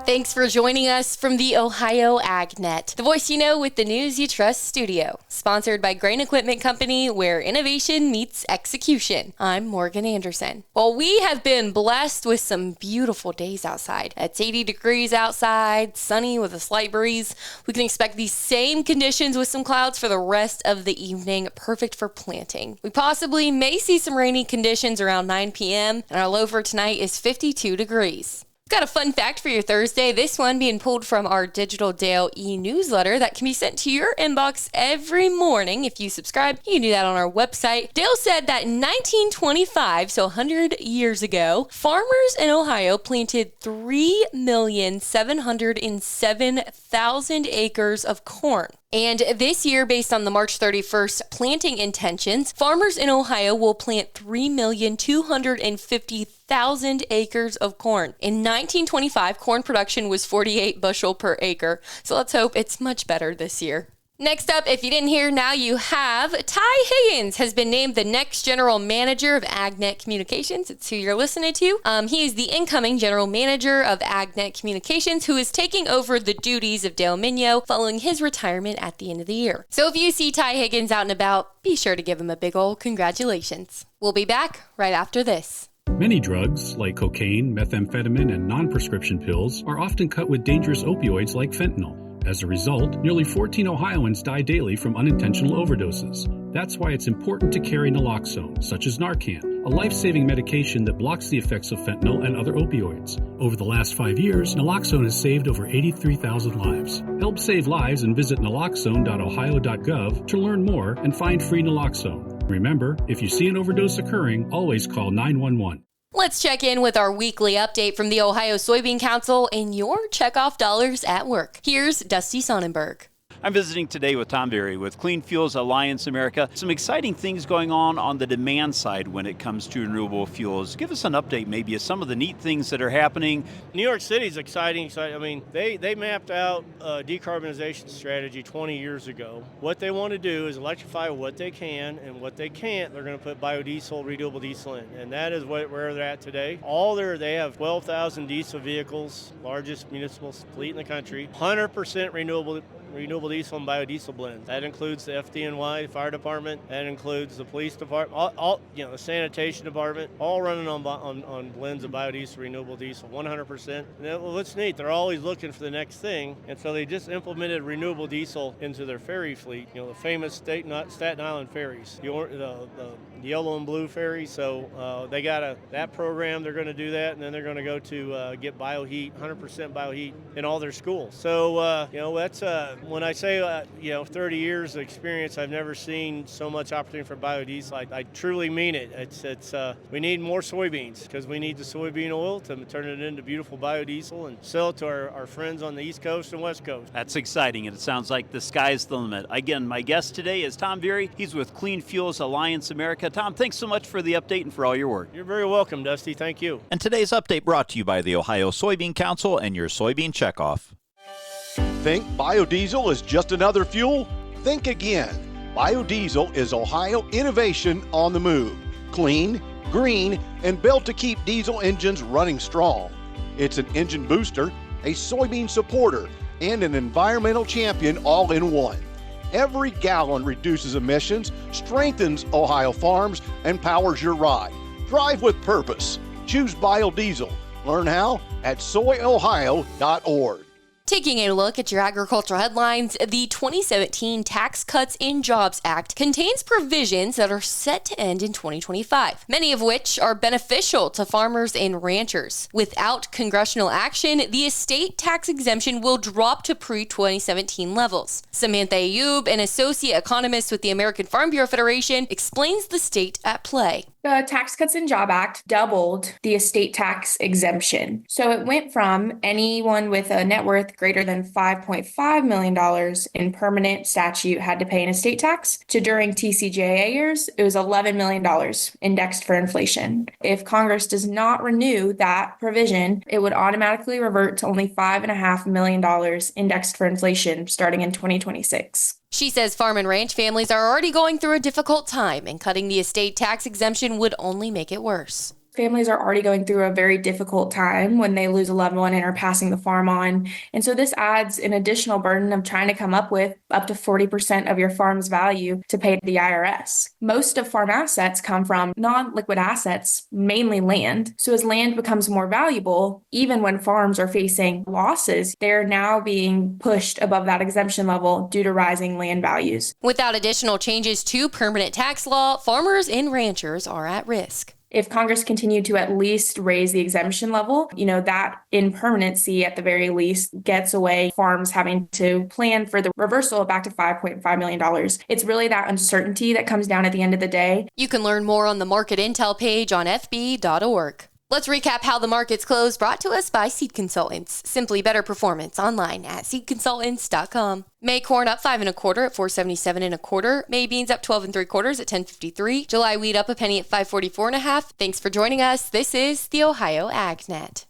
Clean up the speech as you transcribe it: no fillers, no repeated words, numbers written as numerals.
Thanks for joining us from the Ohio AgNet, the voice you know with the news you trust studio. Sponsored by Grain Equipment Company, where innovation meets execution. I'm Morgan Anderson. Well, we have been blessed with some beautiful days outside. It's 80 degrees outside, sunny with a slight breeze. We can expect these same conditions with some clouds for the rest of the evening, perfect for planting. We possibly may see some rainy conditions around 9 p.m., and our low for tonight is 52 degrees. Got a fun fact for your Thursday, this one being pulled from our Digital Dale e-newsletter that can be sent to your inbox every morning if you subscribe. You can do that on our website. Dale said that in 1925, so 100 years ago, farmers in Ohio planted 3,707,000 acres of corn. And this year, based on the March 31st planting intentions, farmers in Ohio will plant 3,250,000 acres of corn. In 1925, corn production was 48 bushel per acre. So let's hope it's much better this year. Next up, if you didn't hear, now you have. Ty Higgins has been named the next general manager of AgNet Communications. It's who you're listening to. He is the incoming general manager of AgNet Communications, who is taking over the duties of Dale Mignot following his retirement at the end of the year. So if you see Ty Higgins out and about, be sure to give him a big ol' congratulations. We'll be back right after this. Many drugs, like cocaine, methamphetamine, and non-prescription pills, are often cut with dangerous opioids like fentanyl. As a result, nearly 14 Ohioans die daily from unintentional overdoses. That's why it's important to carry naloxone, such as Narcan, a life-saving medication that blocks the effects of fentanyl and other opioids. Over the last 5 years, naloxone has saved over 83,000 lives. Help save lives and visit naloxone.ohio.gov to learn more and find free naloxone. Remember, if you see an overdose occurring, always call 911. Let's check in with our weekly update from the Ohio Soybean Council and your checkoff dollars at work. Here's Dusty Sonnenberg. I'm visiting today with Tom Berry with Clean Fuels Alliance America. Some exciting things going on the demand side when it comes to renewable fuels. Give us an update maybe of some of the neat things that are happening. New York City is exciting. I mean, they mapped out a decarbonization strategy 20 years ago. What they want to do is electrify what they can, and what they can't, they're going to put biodiesel, renewable diesel in. And that is where they're at today. They have 12,000 diesel vehicles, largest municipal fleet in the country, 100% renewable diesel and biodiesel blends. That includes the FDNY fire department. That includes the police department. The sanitation department. All running on blends of biodiesel, renewable diesel, 100%. And what's neat, they're always looking for the next thing, and so they just implemented renewable diesel into their ferry fleet. The famous Staten Island ferries, the yellow and blue ferry. So they got that program. They're going to do that, and then they're going to go to get bioheat, 100% bioheat in all their schools. So that's when I say 30 years of experience, I've never seen so much opportunity for biodiesel. I truly mean it. It's we need more soybeans, because we need the soybean oil to turn it into beautiful biodiesel and sell it to our friends on the East Coast and West Coast. That's exciting, and it sounds like the sky's the limit. Again, my guest today is Tom Berry. He's with Clean Fuels Alliance America. Tom, thanks so much for the update and for all your work. You're very welcome, Dusty. Thank you. And today's update brought to you by the Ohio Soybean Council and your soybean checkoff. Think biodiesel is just another fuel? Think again. Biodiesel is Ohio innovation on the move. Clean, green, and built to keep diesel engines running strong. It's an engine booster, a soybean supporter, and an environmental champion all in one. Every gallon reduces emissions, strengthens Ohio farms, and powers your ride. Drive with purpose. Choose biodiesel. Learn how at soyohio.org. Taking a look at your agricultural headlines, the 2017 Tax Cuts and Jobs Act contains provisions that are set to end in 2025, many of which are beneficial to farmers and ranchers. Without congressional action, the estate tax exemption will drop to pre-2017 levels. Samantha Ayub, an associate economist with the American Farm Bureau Federation, explains the state at play. The Tax Cuts and Jobs Act doubled the estate tax exemption. So it went from anyone with a net worth greater than $5.5 million in permanent statute had to pay an estate tax to, during TCJA years, it was $11 million indexed for inflation. If Congress does not renew that provision, it would automatically revert to only $5.5 million indexed for inflation starting in 2026. She says farm and ranch families are already going through a difficult time, and cutting the estate tax exemption would only make it worse. Families are already going through a very difficult time when they lose a loved one and are passing the farm on. And so this adds an additional burden of trying to come up with up to 40% of your farm's value to pay to the IRS. Most of farm assets come from non-liquid assets, mainly land. So as land becomes more valuable, even when farms are facing losses, they're now being pushed above that exemption level due to rising land values. Without additional changes to permanent tax law, farmers and ranchers are at risk. If Congress continued to at least raise the exemption level, that in permanency at the very least gets away farms having to plan for the reversal back to $5.5 million. It's really that uncertainty that comes down at the end of the day. You can learn more on the market intel page on fb.org. Let's recap how the markets closed, brought to us by Seed Consultants. Simply better performance online at seedconsultants.com. May corn up 5 1/4 at 477 1/4. May beans up 12 3/4 at 1053. July wheat up a penny at 544 1/2. Thanks for joining us. This is the Ohio AgNet.